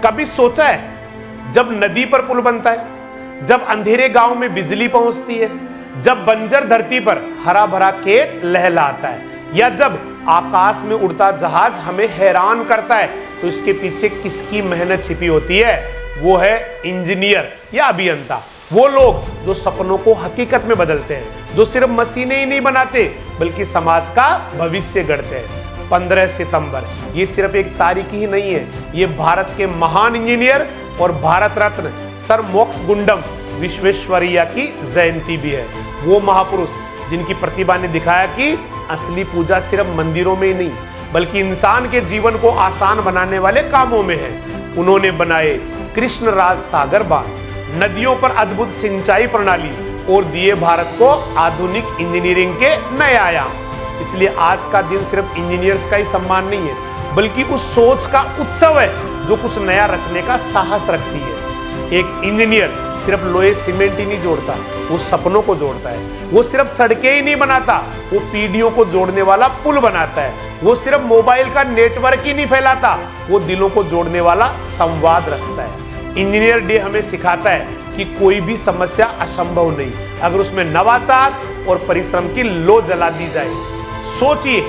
कभी सोचा है जब नदी पर पुल बनता है, जब अंधेरे गांव में बिजली पहुंचती है, जब बंजर धरती पर हरा भरा खेत लहलाता है, या जब आकाश में उड़ता जहाज हमें हैरान करता है, तो इसके पीछे किसकी मेहनत छिपी होती है? वो है इंजीनियर या अभियंता। वो लोग जो सपनों को हकीकत में बदलते हैं, जो सिर्फ मशीनें ही नहीं बनाते बल्कि समाज का भविष्य गढ़ते हैं। 15 सितंबर ये सिर्फ एक तारीख ही नहीं है, ये भारत के महान इंजीनियर और भारत रत्न सर मोक्षगुंडम विश्वेश्वरैया की जयंती भी है। वो महापुरुष जिनकी प्रतिभा ने दिखाया कि असली पूजा सिर्फ मंदिरों में ही नहीं बल्कि इंसान के जीवन को आसान बनाने वाले कामों में है। उन्होंने बनाए कृष्ण राज सागर बांध, नदियों पर अद्भुत सिंचाई प्रणाली और दिए भारत को आधुनिक इंजीनियरिंग के नए आयाम। इसलिए आज का दिन सिर्फ इंजीनियर्स का ही सम्मान नहीं है बल्कि उस सोच का उत्सव है जो कुछ नया रचने का साहस रखती है। एक इंजीनियर सिर्फ लोहे सीमेंट ही नहीं जोड़ता, वो सपनों को जोड़ता है। वो सिर्फ सड़कें ही नहीं बनाता, वो पीढ़ियों को जोड़ने वाला पुल बनाता है। वो सिर्फ मोबाइल का नेटवर्क ही नहीं फैलाता, वो दिलों को जोड़ने वाला संवाद रचता है। इंजीनियर डे हमें सिखाता है कि कोई भी समस्या असंभव नहीं अगर उसमें नवाचार और परिश्रम की लो जला दी जाए। सोचिए,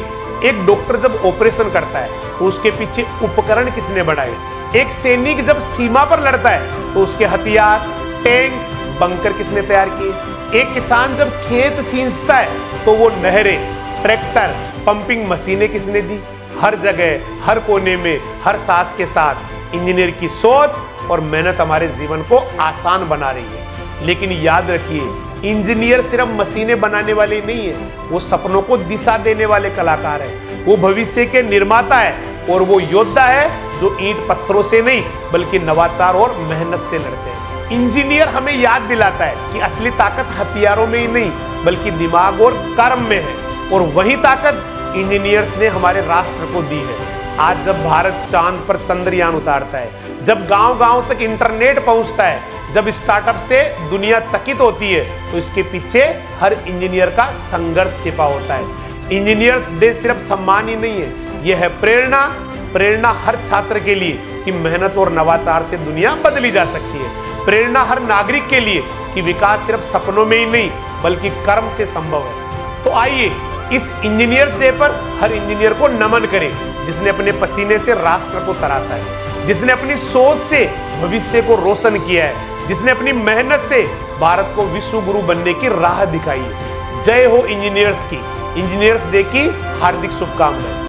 एक डॉक्टर जब ऑपरेशन करता है तो उसके पीछे उपकरण किसने बनाए? एक सैनिक जब सीमा पर लड़ता है तो उसके हथियार, टैंक, बंकर किसने तैयार किए? एक किसान जब खेत सींचता है तो वो नहरें, ट्रैक्टर, पंपिंग मशीनें किसने दी? हर जगह, हर कोने में, हर सांस के साथ इंजीनियर की सोच और मेहनत हमारे जीवन को आसान बना रही है। लेकिन याद रखिए, इंजीनियर सिर्फ मशीनें बनाने वाले नहीं है, वो सपनों को दिशा देने वाले कलाकार है। वो भविष्य के निर्माता है और वो योद्धा है जो ईंट पत्थरों से नहीं बल्कि नवाचार और मेहनत से लड़ते हैं। इंजीनियर हमें याद दिलाता है कि असली ताकत हथियारों में ही नहीं बल्कि दिमाग और कर्म में है, और वही ताकत इंजीनियर्स ने हमारे राष्ट्र को दी है। आज जब भारत चांद पर चंद्रयान उतारता है, जब गांव-गांव तक इंटरनेट पहुंचता है, जब स्टार्टअप से दुनिया चकित होती है, तो इसके पीछे हर इंजीनियर का संघर्ष छिपा होता है। इंजीनियर्स डे सिर्फ सम्मान ही नहीं है, यह है प्रेरणा। प्रेरणा हर छात्र के लिए कि मेहनत और नवाचार से दुनिया बदली जा सकती है। प्रेरणा हर नागरिक के लिए कि विकास सिर्फ सपनों में ही नहीं बल्कि कर्म से संभव है। तो आइए इस इंजीनियर्स डे पर हर इंजीनियर को नमन करें जिसने अपने पसीने से राष्ट्र को तराशा है, जिसने अपनी सोच से भविष्य को रोशन किया है, जिसने अपनी मेहनत से भारत को विश्व गुरु बनने की राह दिखाई है। जय हो इंजीनियर्स की। इंजीनियर्स डे की हार्दिक शुभकामनाएं।